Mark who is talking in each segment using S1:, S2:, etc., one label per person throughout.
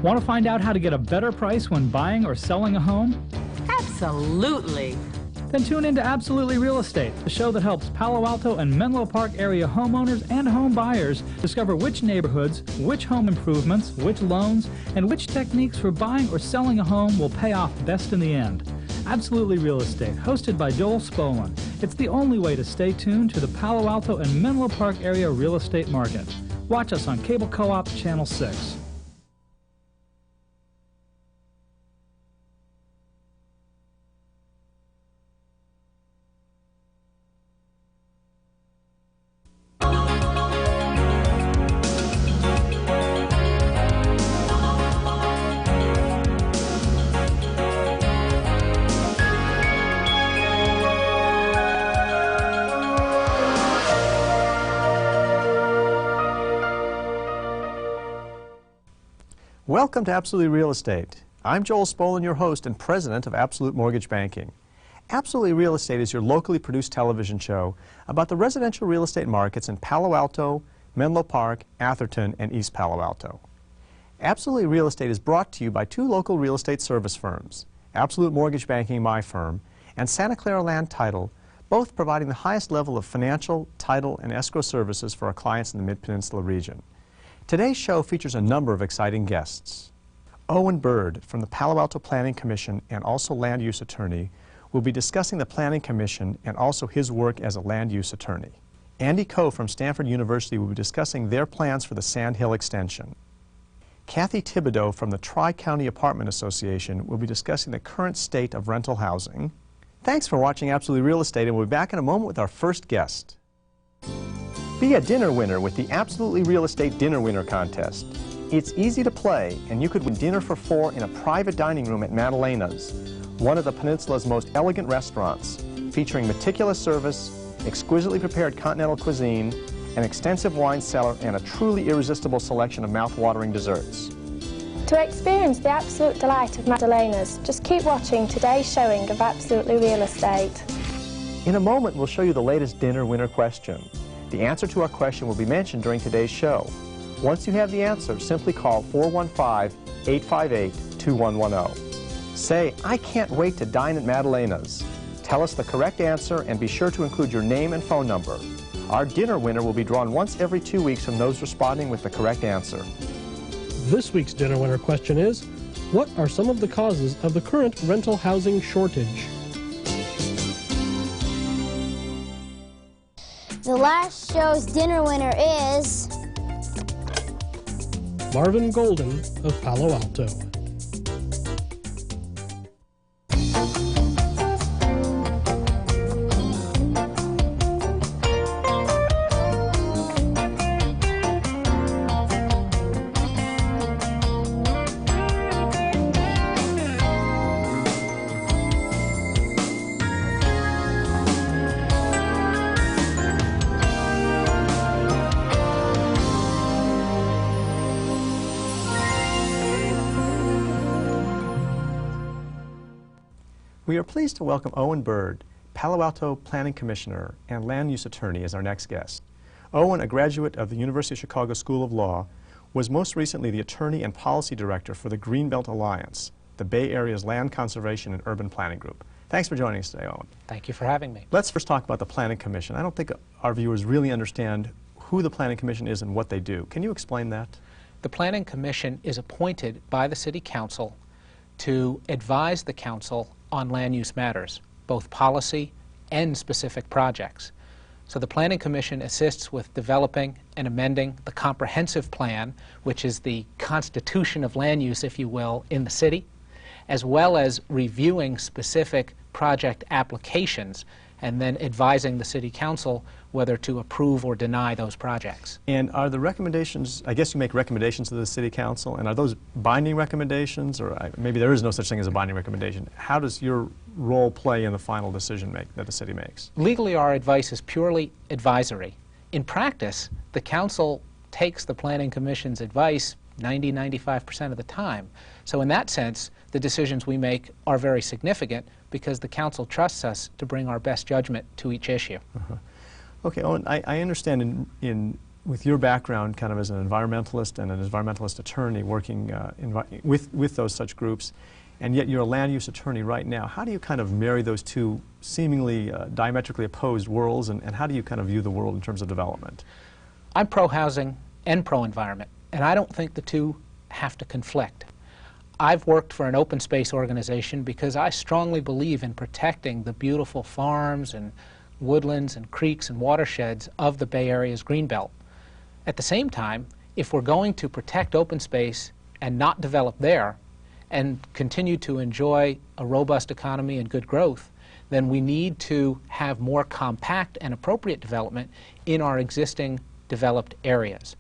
S1: Want to find out how to get a better price when buying or selling a home?
S2: Absolutely.
S1: Then tune in to Absolutely Real Estate, the show that helps Palo Alto and Menlo Park area homeowners and home buyers discover which neighborhoods, which home improvements, which loans, and which techniques for buying or selling a home will pay off best in the end. Absolutely Real Estate, hosted by Joel Spolin. It's the only way to stay tuned to the Palo Alto and Menlo Park area real estate market. Watch us on Cable Co-op Channel 6.
S3: Welcome to Absolutely Real Estate. I'm Joel Spolin, your host and president of Absolute Mortgage Banking. Absolutely Real Estate is your locally produced television show about the residential real estate markets in Palo Alto, Menlo Park, Atherton, and East Palo Alto. Absolutely Real Estate is brought to you by two local real estate service firms, Absolute Mortgage Banking, my firm, and Santa Clara Land Title, both providing the highest level of financial, title, and escrow services for our clients in the Mid-Peninsula region. Today's show features a number of exciting guests. Owen Bird from the Palo Alto Planning Commission and also land use attorney will be discussing the Planning Commission and also his work as a land use attorney. Andy Coe from Stanford University will be discussing their plans for the Sand Hill extension. Kathy Thibodeau from the Tri-County Apartment Association will be discussing the current state of rental housing. Thanks for watching Absolutely Real Estate, and we'll be back in a moment with our first guest. Be a dinner winner with the Absolutely Real Estate Dinner Winner Contest. It's easy to play, and you could win dinner for four in a private dining room at Madalena's, one of the peninsula's most elegant restaurants, featuring meticulous service, exquisitely prepared continental cuisine, an extensive wine cellar, and a truly irresistible selection of mouth-watering desserts.
S4: To experience the absolute delight of Madalena's, just keep watching today's showing of Absolutely Real Estate.
S3: In a moment, we'll show you the latest dinner winner question. The answer to our question will be mentioned during today's show. Once you have the answer, simply call 415-858-2110. Say, I can't wait to dine at Madalena's. Tell us the correct answer and be sure to include your name and phone number. Our dinner winner will be drawn once every 2 weeks from those responding with the correct answer.
S5: This week's dinner winner question is, what are some of the causes of the current rental housing shortage?
S6: The last show's dinner winner is
S5: Marvin Golden of Palo Alto.
S3: We are pleased to welcome Owen Bird, Palo Alto Planning Commissioner and Land Use Attorney, as our next guest. Owen, a graduate of the University of Chicago School of Law, was most recently the Attorney and Policy Director for the Greenbelt Alliance, the Bay Area's land conservation and urban planning group. Thanks for joining us today, Owen.
S7: Thank you for having me.
S3: Let's first talk about the Planning Commission. I don't think our viewers really understand who the Planning Commission is and what they do. Can you explain that?
S7: The Planning Commission is appointed by the City Council to advise the Council on land use matters, both policy and specific projects. So the Planning Commission assists with developing and amending the comprehensive plan, which is the constitution of land use, if you will, in the city, as well as reviewing specific project applications and then advising the City Council whether to approve or deny those projects.
S3: And are the recommendations, I guess you make recommendations to the City Council, and are those binding recommendations, or maybe there is no such thing as a binding recommendation? How does your role play in the final decision that the city makes?
S7: Legally, our advice is purely advisory. In practice, the Council takes the Planning Commission's advice 90–95% of the time. So in that sense, the decisions we make are very significant because the Council trusts us to bring our best judgment to each issue.
S3: Okay, Owen, I understand in with your background kind of as an environmentalist and an environmentalist attorney working with those such groups, and yet you're a land use attorney right now, how do you kind of marry those two seemingly diametrically opposed worlds, and how do you kind of view the world in terms of development?
S7: I'm pro-housing and pro-environment, and I don't think the two have to conflict. I've worked for an open space organization because I strongly believe in protecting the beautiful farms and woodlands and creeks and watersheds of the Bay Area's greenbelt. At the same time, if we're going to protect open space and not develop there and continue to enjoy a robust economy and good growth, then we need to have more compact and appropriate development in our existing developed areas.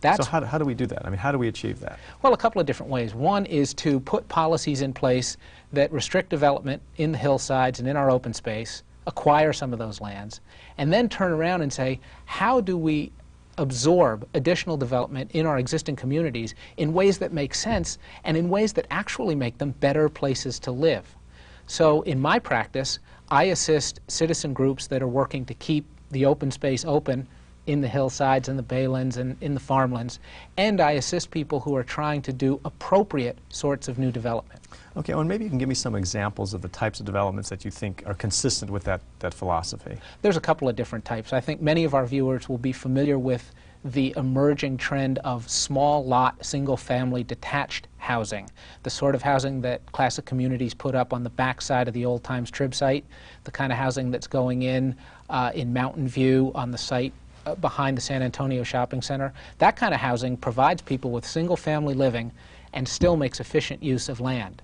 S3: So how do we do that? I mean, how do we achieve that?
S7: Well, a couple of different ways. One is to put policies in place that restrict development in the hillsides and in our open space, acquire some of those lands, and then turn around and say, how do we absorb additional development in our existing communities in ways that make sense and in ways that actually make them better places to live? So in my practice, I assist citizen groups that are working to keep the open space open in the hillsides and the baylands and in the farmlands, and I assist people who are trying to do appropriate sorts of new development.
S3: Okay, well, maybe you can give me some examples of the types of developments that you think are consistent with that philosophy.
S7: There's a couple of different types. I think many of our viewers will be familiar with the emerging trend of small lot, single-family detached housing, the sort of housing that Classic Communities put up on the backside of the Old Times Trib site, the kind of housing that's going in Mountain View on the site behind the San Antonio Shopping Center. That kind of housing provides people with single-family living and still makes efficient use of land.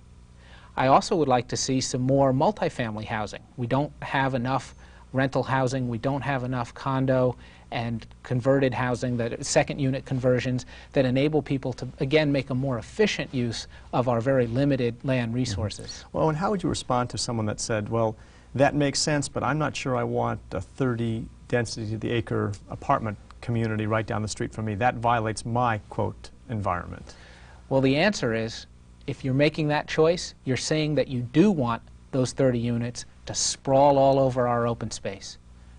S7: I also would like to see some more multifamily housing. We don't have enough rental housing, we don't have enough condo and converted housing, second unit conversions that enable people to, again, make a more efficient use of our very limited land resources.
S3: Well, and how would you respond to someone that said, well, that makes sense, but I'm not sure I want a 30 density to the acre apartment community right down the street from me. That violates my, quote, environment.
S7: Well, the answer is, if you're making that choice, you're saying that you do want those 30 units to sprawl all over our open space,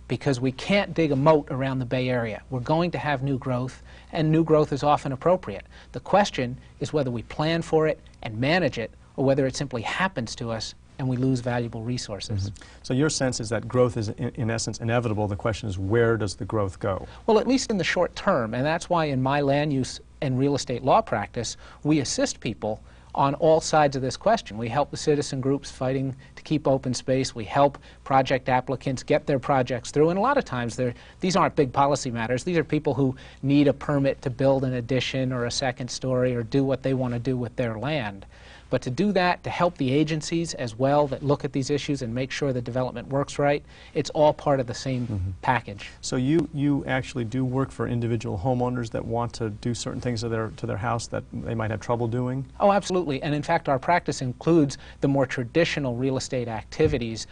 S7: because we can't dig a moat around the Bay Area. We're going to have new growth, and new growth is often appropriate. The question is whether we plan for it and manage it, or whether it simply happens to us and we lose valuable resources.
S3: Mm-hmm. So your sense is that growth is in essence inevitable. The question is, where does the growth go?
S7: Well, at least in the short term, and that's why in my land use and real estate law practice, we assist people on all sides of this question. We help the citizen groups fighting to keep open space. We help project applicants get their projects through. And a lot of times, these aren't big policy matters. These are people who need a permit to build an addition or a second story or do what they want to do with their land. But to do that, to help the agencies as well that look at these issues and make sure the development works right, it's all part of the same package.
S3: So you actually do work for individual homeowners that want to do certain things to their house that they might have trouble doing?
S7: Oh, absolutely. And in fact, our practice includes the more traditional real estate activities,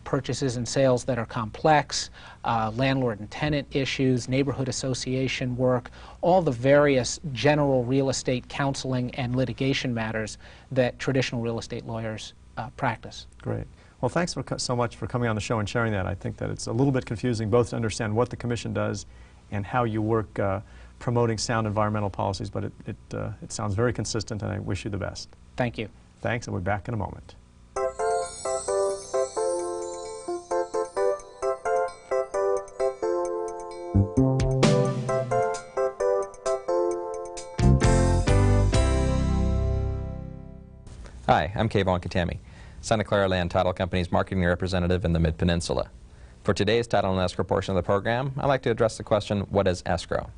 S7: purchases and sales that are complex, landlord and tenant issues, neighborhood association work, all the various general real estate counseling and litigation matters that traditional real estate lawyers practice.
S3: Great. Well, thanks so much for coming on the show and sharing that. I think that it's a little bit confusing both to understand what the Commission does and how you work promoting sound environmental policies, but it sounds very consistent, and I wish you the best.
S7: Thank you.
S3: Thanks, and we'll be back in a moment.
S8: Hi, I'm Kayvon Katami, Santa Clara Land Title Company's marketing representative in the Mid-Peninsula. For today's title and escrow portion of the program, I'd like to address the question, what is escrow?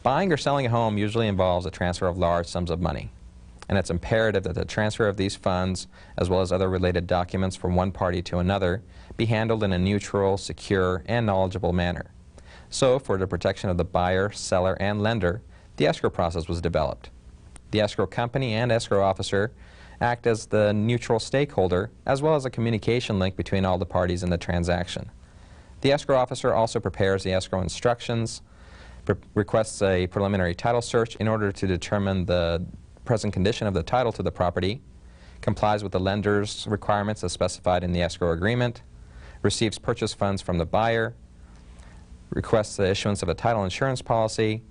S8: Buying or selling a home usually involves a transfer of large sums of money, and it's imperative that the transfer of these funds, as well as other related documents from one party to another, be handled in a neutral, secure, and knowledgeable manner. So, for the protection of the buyer, seller, and lender, the escrow process was developed. The escrow company and escrow officer act as the neutral stakeholder, as well as a communication link between all the parties in the transaction. The escrow officer also prepares the escrow instructions, requests a preliminary title search in order to determine the present condition of the title to the property, complies with the lender's requirements as specified in the escrow agreement, receives purchase funds from the buyer, requests the issuance of a title insurance policy,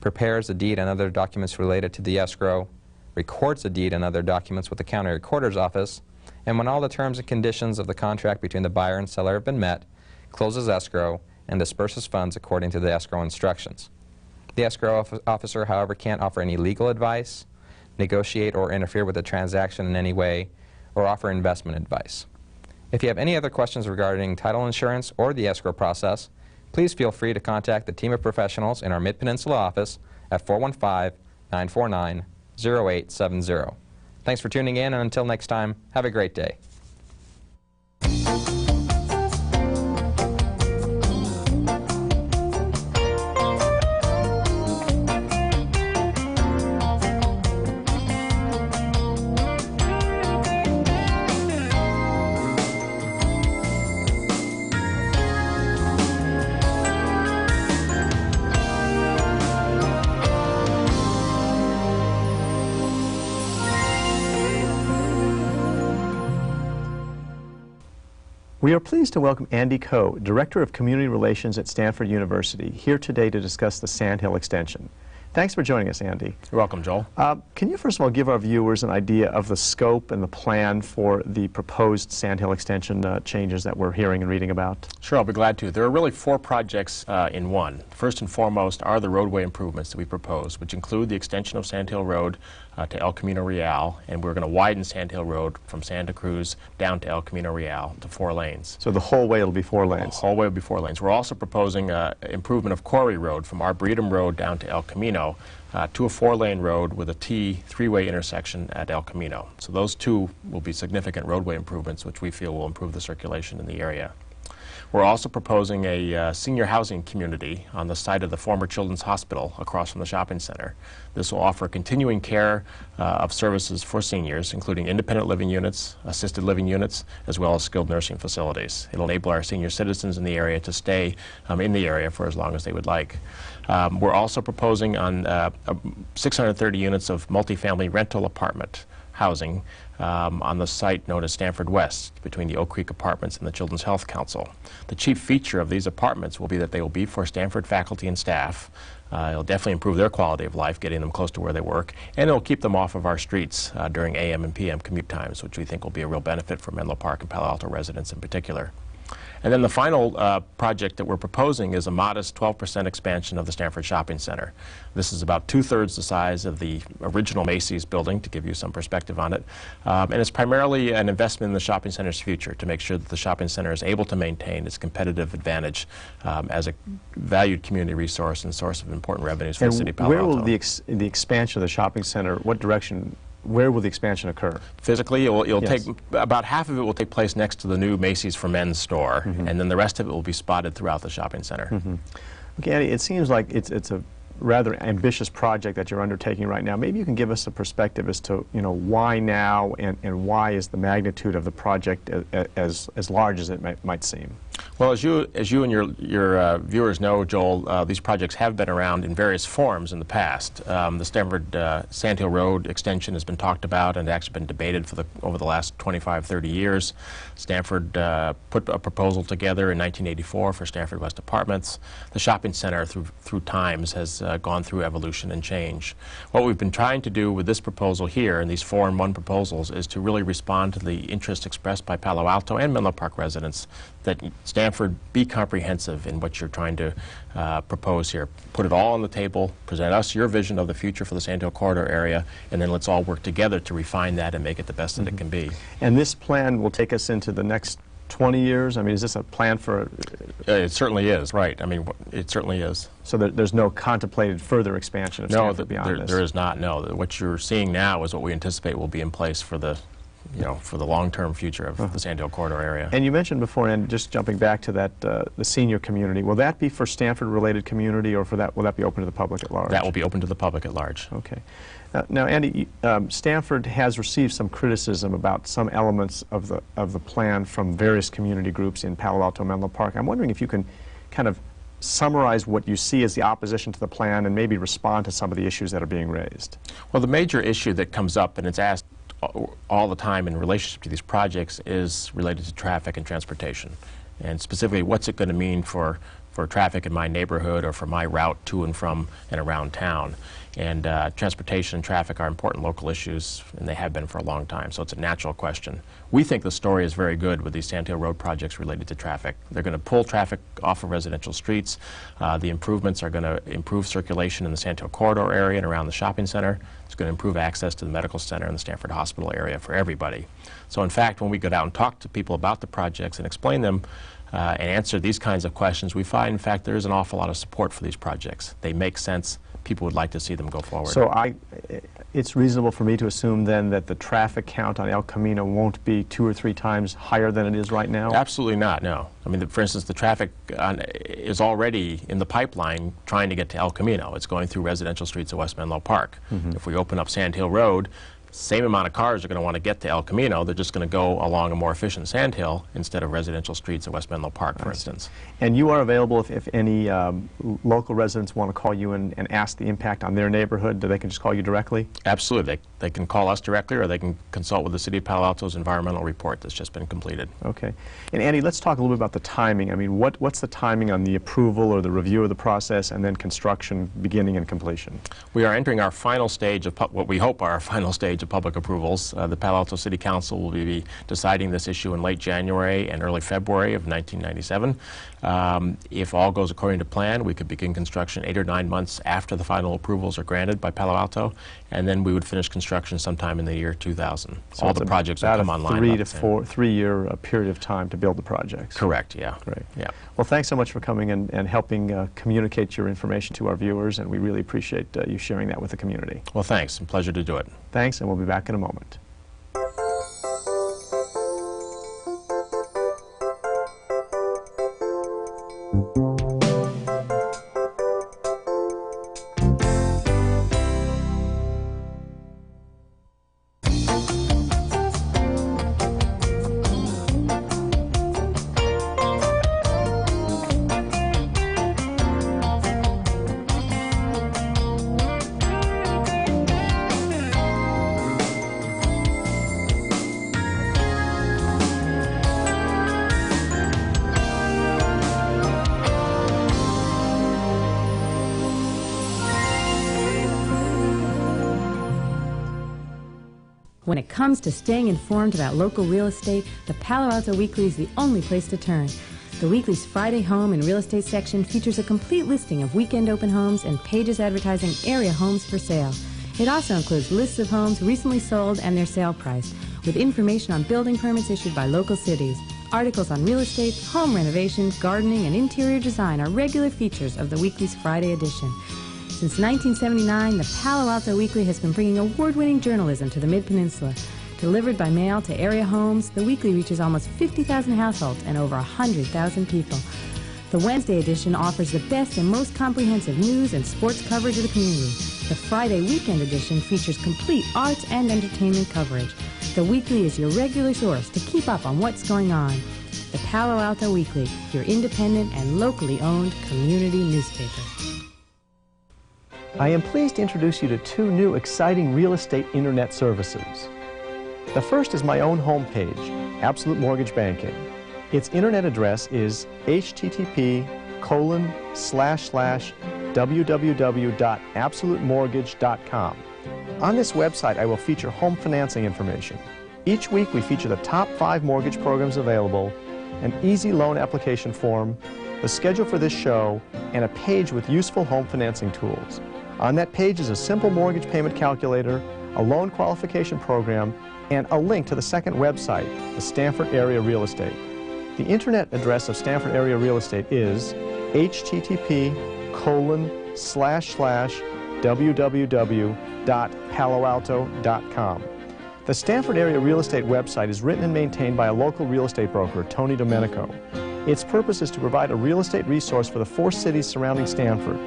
S8: prepares the deed and other documents related to the escrow, records the deed and other documents with the county recorder's office, and when all the terms and conditions of the contract between the buyer and seller have been met, closes escrow and disperses funds according to the escrow instructions. The escrow officer, however, can't offer any legal advice, negotiate or interfere with the transaction in any way, or offer investment advice. If you have any other questions regarding title insurance or the escrow process, please feel free to contact the team of professionals in our Mid-Peninsula office at 415-949-0870. Thanks for tuning in, and until next time, have a great day.
S3: We are pleased to welcome Andy Coe, Director of Community Relations at Stanford University, here today to discuss the Sandhill Extension. Thanks for joining us, Andy.
S9: You're welcome, Joel.
S3: Can you first of all give our viewers an idea of the scope and the plan for the proposed Sandhill Extension changes that we're hearing and reading about?
S9: Sure, I'll be glad to. There are really 4 projects in one. First and foremost are the roadway improvements that we propose, which include the extension of Sandhill Road to El Camino Real, and we're going to widen Sandhill Road from Santa Cruz down to El Camino Real to 4 lanes.
S3: So the whole way will be 4 lanes?
S9: The whole way will be 4 lanes. We're also proposing improvement of Quarry Road from Arboretum Road down to El Camino to a 4-lane road with a T 3-way intersection at El Camino. So those 2 will be significant roadway improvements, which we feel will improve the circulation in the area. We're also proposing a senior housing community on the site of the former Children's Hospital across from the shopping center. This will offer continuing care of services for seniors, including independent living units, assisted living units, as well as skilled nursing facilities. It'll enable our senior citizens in the area to stay in the area for as long as they would like. We're also proposing on 630 units of multifamily rental apartment housing on the site known as Stanford West, between the Oak Creek Apartments and the Children's Health Council. The chief feature of these apartments will be that they will be for Stanford faculty and staff. It'll definitely improve their quality of life, getting them close to where they work, and it'll keep them off of our streets during AM and PM commute times, which we think will be a real benefit for Menlo Park and Palo Alto residents in particular. And then the final project that we're proposing is a modest 12% expansion of the Stanford Shopping Center. This is about 2/3 the size of the original Macy's building, to give you some perspective on it. And it's primarily an investment in the shopping center's future to make sure that the shopping center is able to maintain its competitive advantage as a valued community resource and source of important revenues for the city of Palo Alto.
S3: Where will the expansion of the shopping center, what direction? Where will the expansion occur?
S9: Physically, it'll take about half of it will take place next to the new Macy's for Men's store, and then the rest of it will be spotted throughout the shopping center.
S3: Okay, Andy, it seems like it's a rather ambitious project that you're undertaking right now. Maybe you can give us a perspective as to why now, and why is the magnitude of the project as large as it might seem.
S9: Well, as you and your viewers know, Joel, these projects have been around in various forms in the past. The Stanford Sandhill Road extension has been talked about and actually been debated over the last 25, 30 years. Stanford put a proposal together in 1984 for Stanford West Apartments. The shopping center through times has gone through evolution and change. What we've been trying to do with this proposal here, and these 4-in-1 proposals, is to really respond to the interest expressed by Palo Alto and Menlo Park residents that Stanford be comprehensive in what you're trying to propose here. Put it all on the table, present us your vision of the future for the Sandhill Corridor area, and then let's all work together to refine that and make it the best that it can be.
S3: And this plan will take us into the next 20 years? I mean, is this a plan for...
S9: It certainly is, right. I mean, it certainly is.
S3: So there's no contemplated further expansion of Stanford beyond this?
S9: No, there is not, no. What you're seeing now is what we anticipate will be in place for the long-term future of the Sandhill Corridor area.
S3: And you mentioned before, and just jumping back to that, the senior community, will that be for Stanford-related community, or will that be open to the public at large?
S9: That will be open to the public at large.
S3: Okay. Now, Andy, Stanford has received some criticism about some elements of the plan from various community groups in Palo Alto, Menlo Park. I'm wondering if you can kind of summarize what you see as the opposition to the plan and maybe respond to some of the issues that are being raised.
S9: Well, the major issue that comes up, and it's asked all the time in relationship to these projects is related to traffic and transportation. And specifically, what's it going to mean for traffic in my neighborhood or for my route to and from and around town. And transportation and traffic are important local issues, and they have been for a long time, so it's a natural question. We think the story is very good with these Sandhill Road projects related to traffic. They're going to pull traffic off of residential streets. The improvements are going to improve circulation in the Sandhill corridor area and around the shopping center. It's going to improve access to the medical center and the Stanford Hospital area for everybody. So in fact, when we go out and talk to people about the projects and explain them and answer these kinds of questions, we find, in fact, there is an awful lot of support for these projects. They make sense. People would like to see them go forward.
S3: So it's reasonable for me to assume then that the traffic count on El Camino won't be 2 or 3 times higher than it is right now?
S9: Absolutely not, no. I mean, for instance, the traffic is already in the pipeline trying to get to El Camino. It's going through residential streets of West Menlo Park. If we open up Sandhill Road, same amount of cars are going to want to get to El Camino. They're just going to go along a more efficient Sandhill instead of residential streets at West Menlo Park, for instance.
S3: And you are available if any local residents want to call you and ask the impact on their neighborhood, they can just call you directly?
S9: Absolutely. They can call us directly, or they can consult with the City of Palo Alto's environmental report that's just been completed.
S3: Okay. And Andy, let's talk a little bit about the timing. I mean, what's the timing on the approval or the review of the process and then construction beginning and completion?
S9: We are entering our final stage of what we hope are our final stage of public approvals. The Palo Alto City Council will be deciding this issue in late January and early February of 1997. If all goes according to plan, we could begin construction 8 or 9 months after the final approvals are granted by Palo Alto, and then we would finish construction sometime in the year 2000.
S3: So
S9: all the projects will come online.
S3: About a 3-year period of time to build the projects.
S9: Correct, yeah.
S3: Great.
S9: Yeah.
S3: Well, thanks so much for coming and helping communicate your information to our viewers, and we really appreciate you sharing that with the community.
S9: Well, thanks. A pleasure to do it.
S3: Thanks, and we'll be back in a moment.
S2: When it comes to staying informed about local real estate, the Palo Alto Weekly is the only place to turn. The Weekly's Friday Home and Real Estate section features a complete listing of weekend open homes and pages advertising area homes for sale. It also includes lists of homes recently sold and their sale price, with information on building permits issued by local cities. Articles on real estate, home renovation, gardening, and interior design are regular features of the Weekly's Friday edition. Since 1979, the Palo Alto Weekly has been bringing award-winning journalism to the Mid-Peninsula. Delivered by mail to area homes, the Weekly reaches almost 50,000 households and over 100,000 people. The Wednesday edition offers the best and most comprehensive news and sports coverage of the community. The Friday weekend edition features complete arts and entertainment coverage. The Weekly is your regular source to keep up on what's going on. The Palo Alto Weekly, your independent and locally owned community newspaper.
S3: I am pleased to introduce you to 2 new exciting real estate internet services. The first is my own homepage, Absolute Mortgage Banking. Its internet address is http://www.absolutemortgage.com. On this website, I will feature home financing information. Each week, we feature the top 5 mortgage programs available, an easy loan application form, the schedule for this show, and a page with useful home financing tools. On that page is a simple mortgage payment calculator, a loan qualification program, and a link to the second website, the Stanford Area Real Estate. The internet address of Stanford Area Real Estate is http://www.paloalto.com. The Stanford Area Real Estate website is written and maintained by a local real estate broker, Tony Domenico. Its purpose is to provide a real estate resource for the 4 cities surrounding Stanford: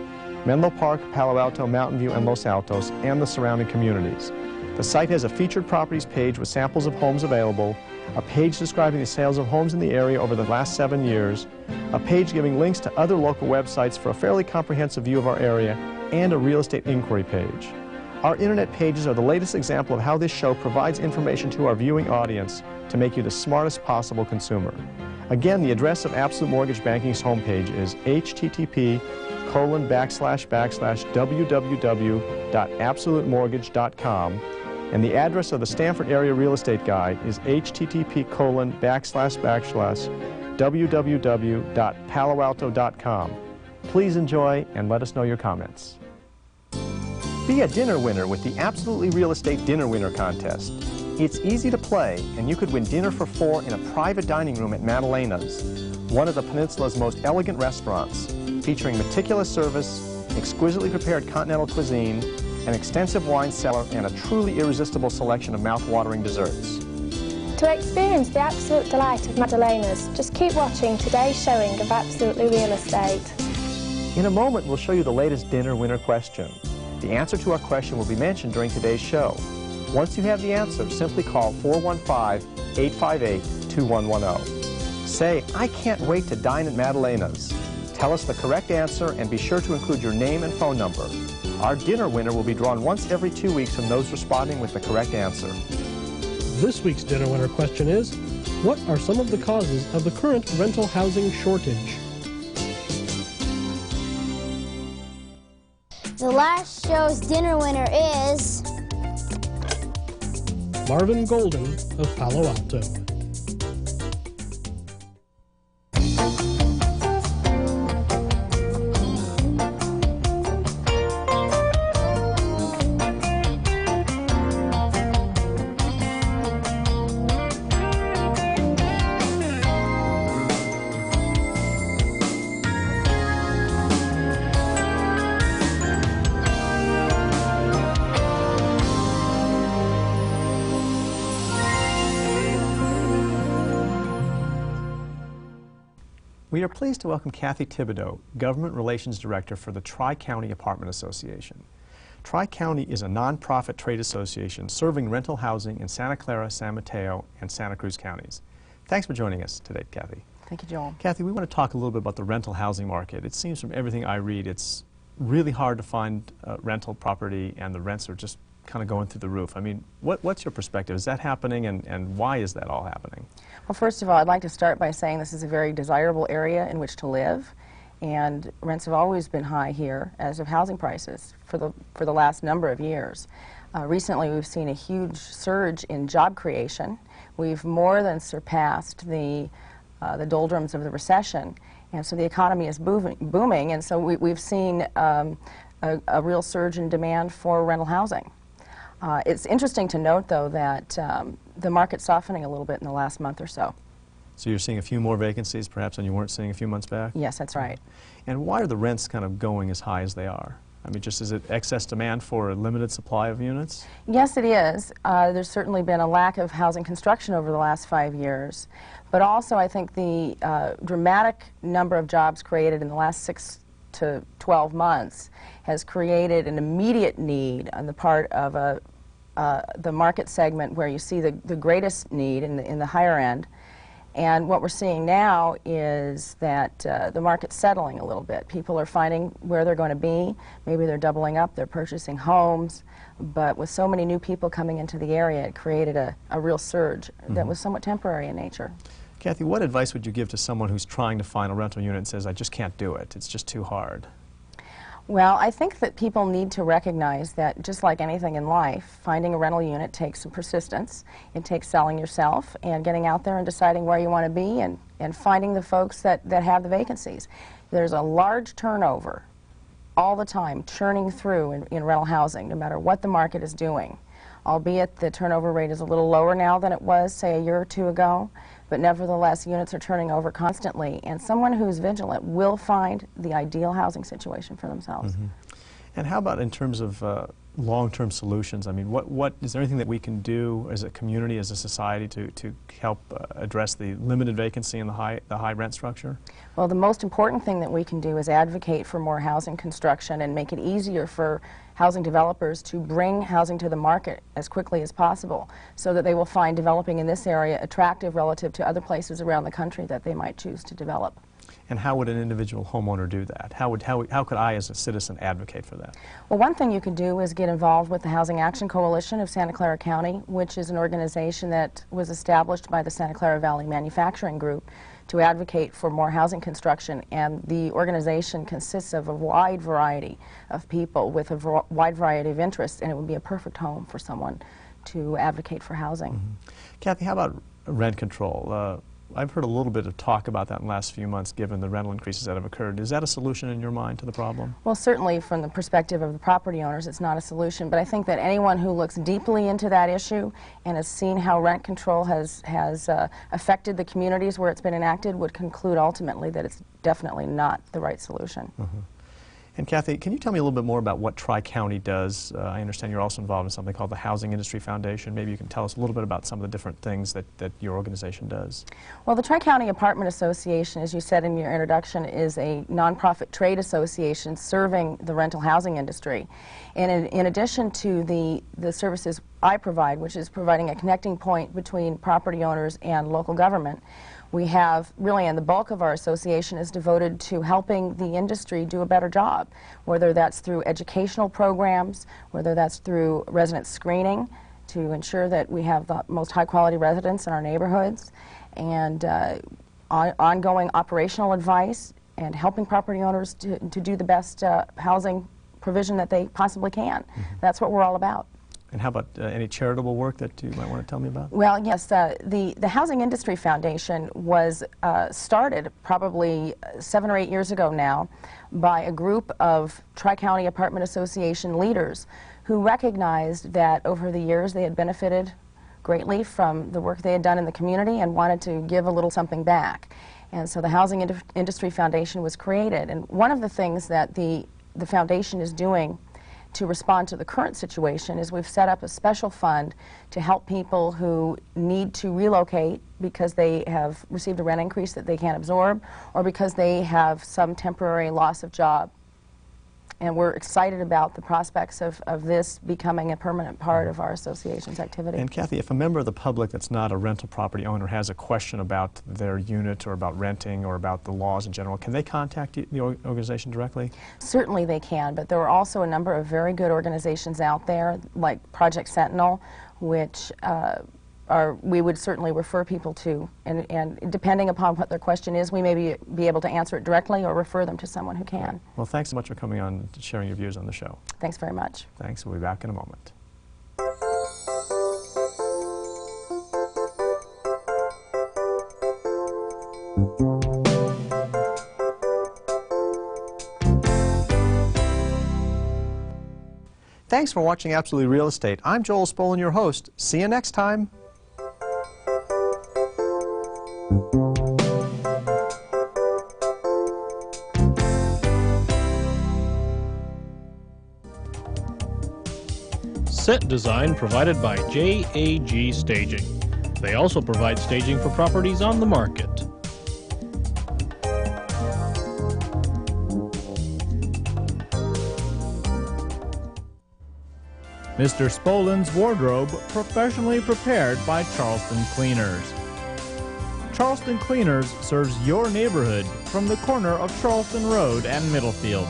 S3: Menlo Park, Palo Alto, Mountain View, and Los Altos, and the surrounding communities. The site has a featured properties page with samples of homes available, a page describing the sales of homes in the area over the last 7 years, a page giving links to other local websites for a fairly comprehensive view of our area, and a real estate inquiry page. Our internet pages are the latest example of how this show provides information to our viewing audience to make you the smartest possible consumer. Again, the address of Absolute Mortgage Banking's homepage is http://www.absolutemortgage.com, and the address of the Stanford Area Real Estate Guide is http://www.paloalto.com. Please enjoy and let us know your comments. Be a dinner winner with the Absolutely Real Estate Dinner Winner Contest. It's easy to play, and you could win dinner for 4 in a private dining room at Madalena's, one of the peninsula's most elegant restaurants, featuring meticulous service, exquisitely prepared continental cuisine, an extensive wine cellar, and a truly irresistible selection of mouth-watering desserts.
S4: To experience the absolute delight of Madalena's, just keep watching today's showing of Absolutely Real Estate.
S3: In a moment, we'll show you the latest dinner winner question. The answer to our question will be mentioned during today's show. Once you have the answer, simply call 415-858-2110. Say, "I can't wait to dine at Madalena's." Tell us the correct answer and be sure to include your name and phone number. Our dinner winner will be drawn once every 2 weeks from those responding with the correct answer.
S5: This week's dinner winner question is, what are some of the causes of the current rental housing shortage?
S6: The last show's dinner winner is...
S5: Marvin Golden of Palo Alto.
S3: We are pleased to welcome Kathy Thibodeau, Government Relations Director for the Tri-County Apartment Association. Tri-County is a nonprofit trade association serving rental housing in Santa Clara, San Mateo, and Santa Cruz counties. Thanks for joining us today, Kathy.
S10: Thank you, Joel.
S3: Kathy, we want to talk a little bit about the rental housing market. It seems from everything I read, it's really hard to find rental property, and the rents are just kind of going through the roof. I mean, what's your perspective? Is that happening, and why is that all happening?
S10: Well, first of all, I'd like to start by saying this is a very desirable area in which to live, and rents have always been high here, as have housing prices, for the last number of years. Recently, we've seen a huge surge in job creation. We've more than surpassed the doldrums of the recession, and so the economy is booming, and so we've seen a real surge in demand for rental housing. It's interesting to note, though, that the market's softening a little bit in the last month or so.
S3: So you're seeing a few more vacancies, perhaps, than you weren't seeing a few months back?
S10: Yes, that's right.
S3: And why are the rents kind of going as high as they are? I mean, just is it excess demand for a limited supply of units?
S10: Yes, it is. There's certainly been a lack of housing construction over the last 5 years. But also, I think the dramatic number of jobs created in the last 6 to 12 months has created an immediate need on the part of the market segment where you see the greatest need in the higher end. And what we're seeing now is that the market's settling a little bit. People are finding where they're going to be. Maybe they're doubling up, they're purchasing homes. But with so many new people coming into the area, it created a real surge that was somewhat temporary in nature.
S3: Kathy, what advice would you give to someone who's trying to find a rental unit and says, I just can't do it, it's just too hard?
S10: Well, I think that people need to recognize that, just like anything in life, finding a rental unit takes some persistence. It takes selling yourself and getting out there and deciding where you want to be and finding the folks that have the vacancies. There's a large turnover all the time, churning through in rental housing, no matter what the market is doing. Albeit the turnover rate is a little lower now than it was, say, a year or two ago. But nevertheless, units are turning over constantly, and someone who's vigilant will find the ideal housing situation for themselves.
S3: And how about in terms of long-term solutions? I mean, what is there anything that we can do as a community, as a society, to help address the limited vacancy and the high rent structure?
S10: Well, the most important thing that we can do is advocate for more housing construction and make it easier for housing developers to bring housing to the market as quickly as possible, so that they will find developing in this area attractive relative to other places around the country that they might choose to develop.
S3: And how would an individual homeowner do that? How could I as a citizen advocate for that?
S10: Well, one thing you could do is get involved with the Housing Action Coalition of Santa Clara County, which is an organization that was established by the Santa Clara Valley Manufacturing Group to advocate for more housing construction, and the organization consists of a wide variety of people with a wide variety of interests, and it would be a perfect home for someone to advocate for housing.
S3: Mm-hmm. Kathy, how about rent control? I've heard a little bit of talk about that in the last few months, given the rental increases that have occurred. Is that a solution in your mind to the problem?
S10: Well, certainly from the perspective of the property owners, it's not a solution, but I think that anyone who looks deeply into that issue and has seen how rent control has affected the communities where it's been enacted would conclude ultimately that it's definitely not the right solution.
S3: Mm-hmm. And Kathy, can you tell me a little bit more about what Tri-County does? I understand you're also involved in something called the Housing Industry Foundation. Maybe you can tell us a little bit about some of the different things that your organization does.
S10: Well, the Tri-County Apartment Association, as you said in your introduction, is a nonprofit trade association serving the rental housing industry. And in addition to the services I provide, which is providing a connecting point between property owners and local government, we have really, and the bulk of our association is devoted to helping the industry do a better job, whether that's through educational programs, whether that's through resident screening to ensure that we have the most high-quality residents in our neighborhoods, and ongoing operational advice, and helping property owners to do the best housing provision that they possibly can. Mm-hmm. That's what we're all about.
S3: And how about any charitable work that you might want to tell me about?
S10: Well, yes, the Housing Industry Foundation was started probably 7 or 8 years ago now by a group of Tri-County Apartment Association leaders who recognized that over the years they had benefited greatly from the work they had done in the community and wanted to give a little something back. And so the Housing Industry Foundation was created. And one of the things that the foundation is doing to respond to the current situation is we've set up a special fund to help people who need to relocate because they have received a rent increase that they can't absorb or because they have some temporary loss of job. And we're excited about the prospects of this becoming a permanent part of our association's activity.
S3: And Kathy, if a member of the public that's not a rental property owner has a question about their unit or about renting or about the laws in general, can they contact the organization directly?
S10: Certainly they can, but there are also a number of very good organizations out there, like Project Sentinel, which we would certainly refer people to. And depending upon what their question is, we may be able to answer it directly or refer them to someone who can.
S3: Well, thanks so much for coming on and sharing your views on the show.
S10: Thanks very much.
S3: Thanks. We'll be back in a moment. Thanks for watching Absolutely Real Estate. I'm Joel Spolin, your host. See you next time.
S5: Set design provided by JAG Staging. They also provide staging for properties on the market.
S1: Mr. Spolin's wardrobe, professionally prepared by Charleston Cleaners. Charleston Cleaners serves your neighborhood from the corner of Charleston Road and Middlefield.